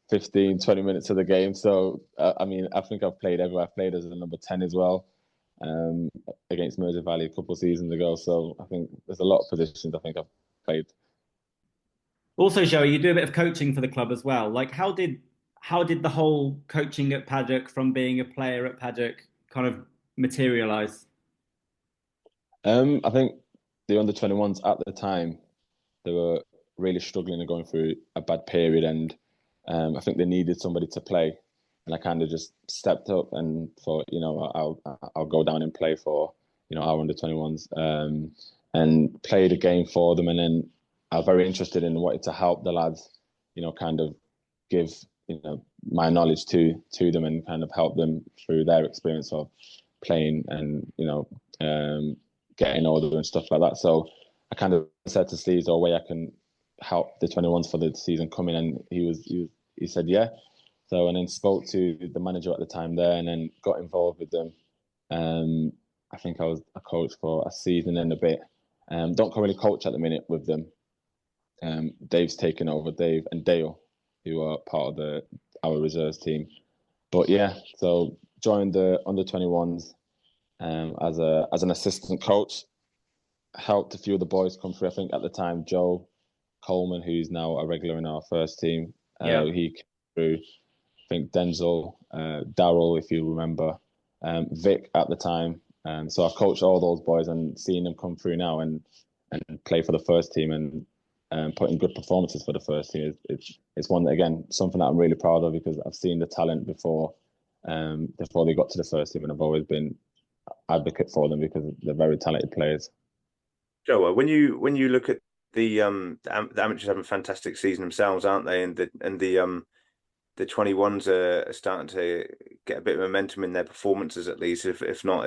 15, 20 minutes of the game. So, I mean, I think I've played everywhere. I've played as a number 10 as well, against Mersey Valley a couple of seasons ago. So I think there's a lot of positions I think I've played. Also, Joey, you do a bit of coaching for the club as well. Like, how did the whole coaching at Paddock from being a player at Paddock kind of materialise? I think the under-21s at the time, they were really struggling and going through a bad period, and I think they needed somebody to play, and I kind of just stepped up and thought, I'll go down and play for our under-21s, and played a game for them, and then I was very interested and wanted to help the lads, kind of give my knowledge to them and kind of help them through their experience of playing and getting older and stuff like that. So I kind of said to Steve, "Is there a way I can help the 21s for the season coming?" And he said, "Yeah." So and then spoke to the manager at the time there, and then got involved with them. I think I was a coach for a season and a bit. Don't currently coach at the minute with them. Dave's taken over, Dave and Dale, who are part of our reserves team. But yeah, so joined the under-21s as an assistant coach. Helped a few of the boys come through. I think at the time, Joe Coleman, who's now a regular in our first team, he came through. I think Denzel, Daryl, if you remember, Vic at the time. So I've coached all those boys, and seeing them come through now and play for the first team and putting good performances for the first team, it's one that, again, something that I'm really proud of, because I've seen the talent before they got to the first team, and I've always been advocate for them because they're very talented players. Joe, when you look at the amateurs having a fantastic season themselves, aren't they? And the 21s are starting to get a bit of momentum in their performances, at least. If it's not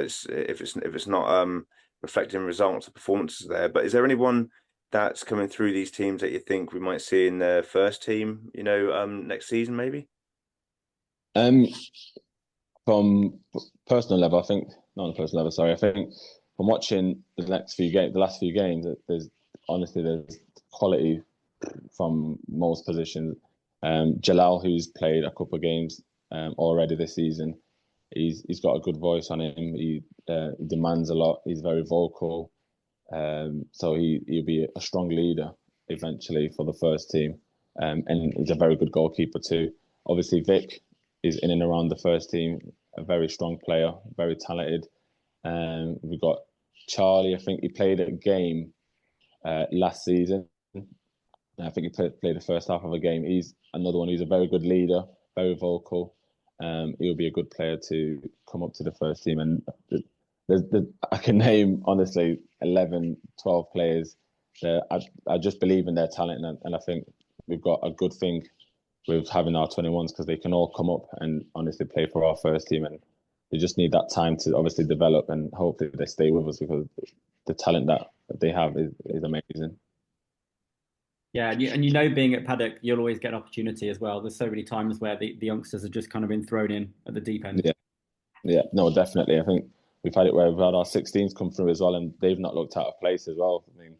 reflecting results, the performances are there. But is there anyone that's coming through these teams that you think we might see in the first team, next season, maybe? From personal level, I think, not on a personal level, sorry, I think from watching the last few games, there's quality from most positions. Jalal, who's played a couple of games already this season, he's got a good voice on him. He demands a lot. He's very vocal. So he'll be a strong leader eventually for the first team. And he's a very good goalkeeper too. Obviously, Vic is in and around the first team, a very strong player, very talented. We've got Charlie. I think he played a game last season. I think he played the first half of a game. He's another one who's a very good leader, very vocal. He'll be a good player to come up to the first team. And I can name, honestly, 11, 12 players. I just believe in their talent, and I think we've got a good thing with having our 21s, because they can all come up and honestly play for our first team, and they just need that time to obviously develop, and hopefully they stay with us, because the talent that they have is amazing. Yeah, and being at Paddock, you'll always get an opportunity as well. There's so many times where the youngsters have just kind of been thrown in at the deep end. Yeah, no, definitely. I think we've had it where we've had our 16s come through as well, and they've not looked out of place as well. I mean,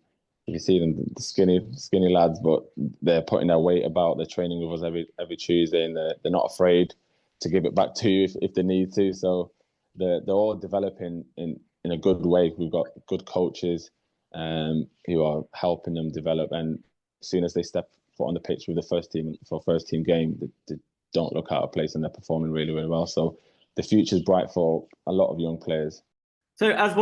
you see them, the skinny lads, but they're putting their weight about. They're training with us every Tuesday, and they're not afraid to give it back to you if they need to. So they're all developing in a good way. We've got good coaches who are helping them develop, and as soon as they step foot on the pitch with the first team for first team game, they don't look out of place, and they're performing really, really well. So the future's bright for a lot of young players. So as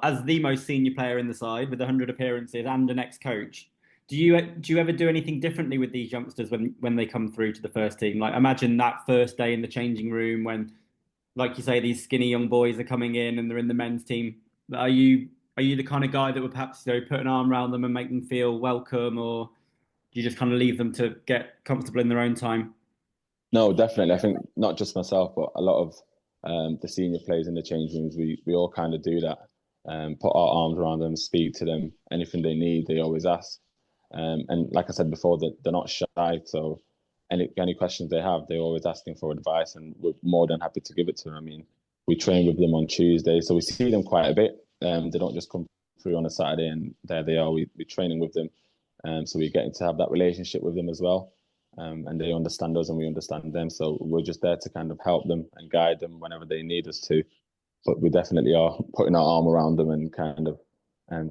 as the most senior player in the side with 100 appearances and an ex-coach, do you ever do anything differently with these youngsters when they come through to the first team? Like, imagine that first day in the changing room when, like you say, these skinny young boys are coming in and they're in the men's team. Are you are you the kind of guy that would perhaps put an arm around them and make them feel welcome, or do you just kind of leave them to get comfortable in their own time? No, definitely. I think not just myself, but a lot of the senior players in the change rooms, we all kind of do that. Put our arms around them, speak to them, anything they need, they always ask. And like I said before, that they're not shy. So any questions they have, they're always asking for advice, and we're more than happy to give it to them. I mean, we train with them on Tuesday, so we see them quite a bit. They don't just come through on a Saturday and there they are. We're training with them, so we're getting to have that relationship with them as well. And they understand us and we understand them. So we're just there to kind of help them and guide them whenever they need us to. But we definitely are putting our arm around them and kind of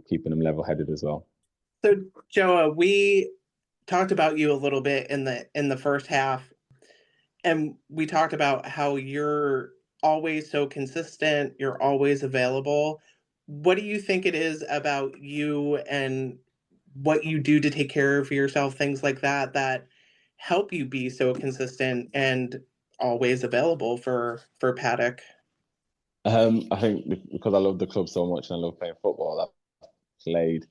keeping them level-headed as well. So, Joa, we talked about you a little bit in the first half, and we talked about how you're always so consistent, you're always available. What do you think it is about you and what you do to take care of yourself, things like that, that help you be so consistent and always available for Paddock? I think because I love the club so much and I love playing football, I've played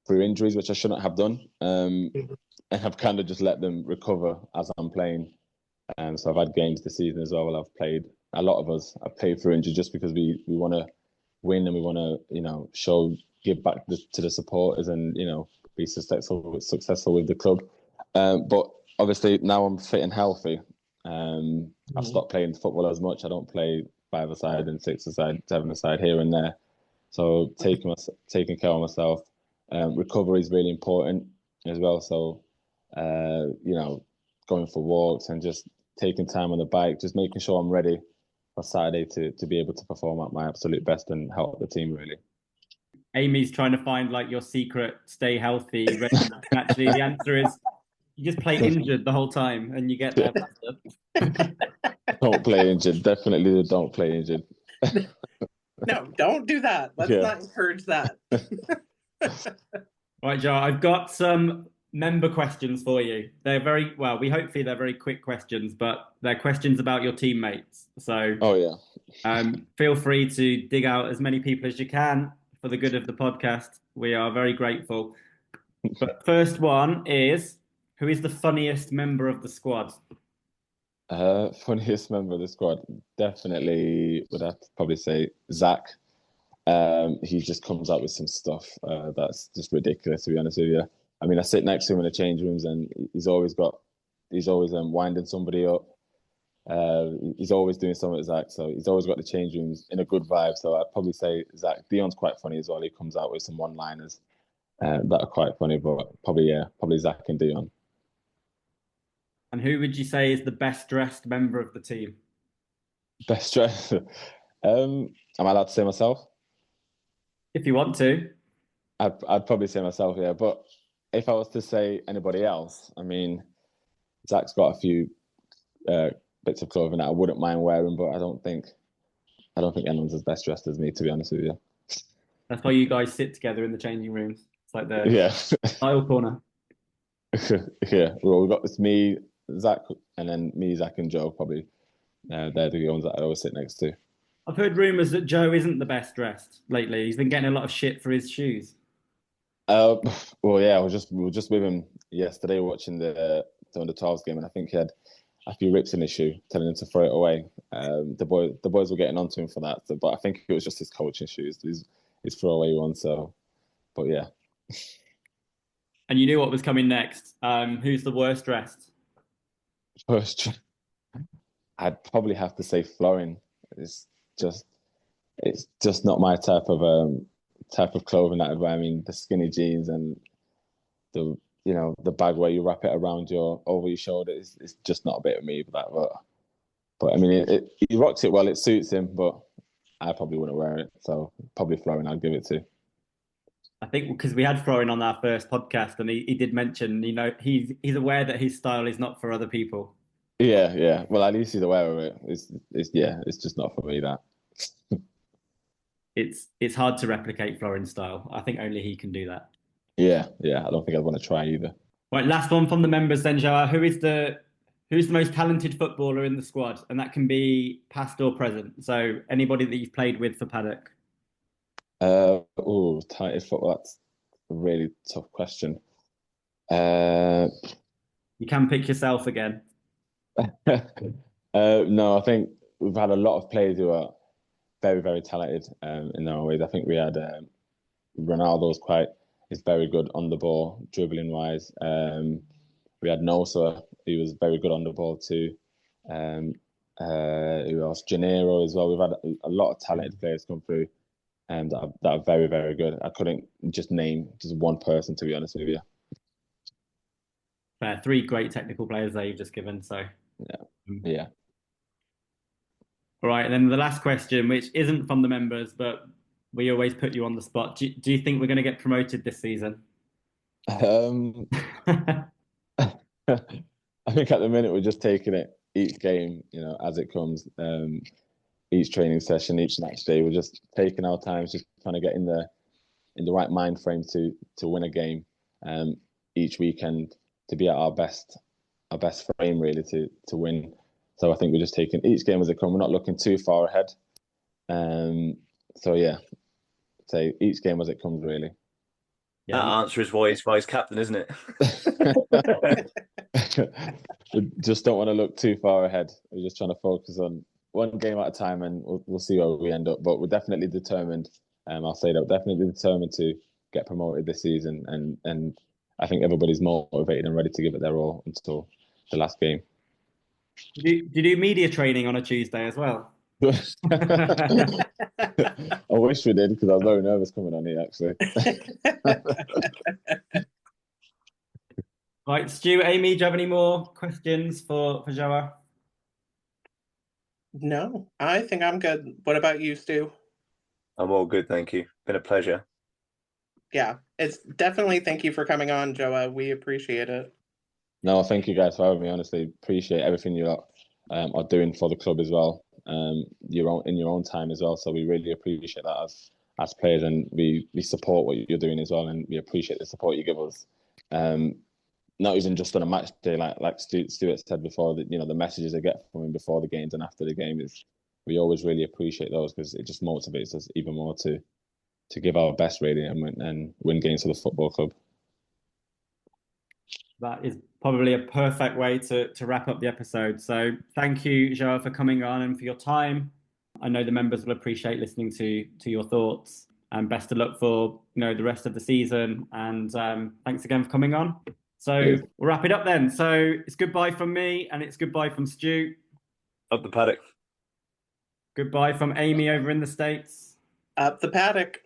through injuries, which I shouldn't have done. And I've kind of just let them recover as I'm playing. So I've had games this season as well. I've played, a lot of us have played through injury just because we want to win and we want to, give back to the supporters and, be successful with the club. But obviously now I'm fit and healthy. I've stopped playing football as much. I don't play 5-a-side and 6-a-side, 7-a-side here and there. So taking care of myself. Recovery is really important as well. So, going for walks and just taking time on the bike, just making sure I'm ready for Saturday to be able to perform at my absolute best and help the team really. Amy's trying to find like your secret stay healthy regimen. Actually, the answer is you just play injured the whole time and you get there. Don't play injured. Definitely don't play injured. No, don't do that. Let's not encourage that. Right, Joe, I've got some member questions for you. They're we hopefully they're very quick questions, but they're questions about your teammates. So feel free to dig out as many people as you can for the good of the podcast. We are very grateful. But first one is, who is the funniest member of the squad? Funniest member of the squad, definitely would have to probably say Zach. He just comes up with some stuff that's just ridiculous, to be honest with you. I mean, I sit next to him in the change rooms and he's always winding somebody up. He's always doing something with Zach, so he's always got the change rooms in a good vibe. So I'd probably say Zach. Dion's quite funny as well. He comes out with some one-liners that are quite funny, but probably Zach and Dion. And who would you say is the best dressed member of the team? Best dressed? Am I allowed to say myself? If you want to. I'd probably say myself, yeah. But if I was to say anybody else, I mean, Zach's got a few bits of clothing that I wouldn't mind wearing, but I don't think anyone's as best dressed as me, to be honest with you. That's why you guys sit together in the changing rooms. It's like the style corner. Yeah. Well, we've got this me, Zach, and then me, Zach, and Joe. Probably they're the ones that I always sit next to. I've heard rumours that Joe isn't the best dressed lately. He's been getting a lot of shit for his shoes. Well, yeah, we were just with him yesterday watching the under 12s game, and I think he had a few rips in his shoe, telling him to throw it away. The boys were getting onto him for that, but I think it was just his coaching shoes, his throwaway one. So, but yeah. And you knew what was coming next. Who's the worst dressed? I'd probably have to say Florin. It's just not my type of clothing that I wear. I mean, the skinny jeans and the bag where you wrap it around over your shoulder is just not a bit of me. But I mean, he rocks it well. It suits him, but I probably wouldn't wear it. So probably Florin, I'd give it to. I think because we had Florin on our first podcast, and he did mention, he's aware that his style is not for other people. Yeah. Well, at least he's aware of it. It's just not for me, that. It's hard to replicate Florin's style. I think only he can do that. Yeah. I don't think I'd want to try either. Right, last one from the members then, Joao. Who's the most talented footballer in the squad? And that can be past or present. So anybody that you've played with for Paddock. Talented football. That's a really tough question. You can pick yourself again. No, I think we've had a lot of players who are very, very talented in their own ways. I think we had Ronaldo's is very good on the ball, dribbling wise. We had Nosa, who was very good on the ball too. Who else? Gennaro as well. We've had a lot of talented players come through that are very, very good. I couldn't just name just one person, to be honest with you. Fair. 3 great technical players there you've just given. So yeah. All right, and then the last question, which isn't from the members, but we always put you on the spot. Do you think we're going to get promoted this season? I think at the minute we're just taking it each game, as it comes. Each training session, each match day, we're just taking our time, just trying to get in the right mind frame to win a game each weekend, to be at our best frame really to win. So I think we're just taking each game as it comes. We're not looking too far ahead. So yeah, say each game as it comes really. Yeah. That answer is why he's captain, isn't it? We just don't want to look too far ahead. We're just trying to focus on one game at a time, and we'll see where we end up. But we're definitely determined. I'll say that, definitely determined to get promoted this season, and I think everybody's motivated and ready to give it their all until the last game. Do you do media training on a Tuesday as well? I wish we did, because I was very nervous coming on here, actually. Right, Stu, Amy, do you have any more questions for Joao? No, I think I'm good. What about you, Stu? I'm all good, thank you. Been a pleasure. Yeah, it's definitely thank you for coming on, Joao. We appreciate it. No, thank you guys for having me. Honestly, appreciate everything you are doing for the club as well. In your own time as well. So we really appreciate that as players, and we support what you're doing as well, and we appreciate the support you give us. Not even just on a match day, like Stuart said before, that the messages I get from him before the games and after the game we always really appreciate those, because it just motivates us even more to give our best really and win games for the football club. That is probably a perfect way to wrap up the episode. So thank you, Joao, for coming on and for your time. I know the members will appreciate listening to your thoughts, and best of luck for the rest of the season. And thanks again for coming on. So we'll wrap it up then. So it's goodbye from me, and it's goodbye from Stu. Up the paddock. Goodbye from Amy over in the States. Up the paddock.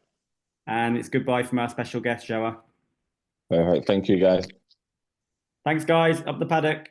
And it's goodbye from our special guest, Joao. All right, thank you guys. Thanks, guys. Up the paddock.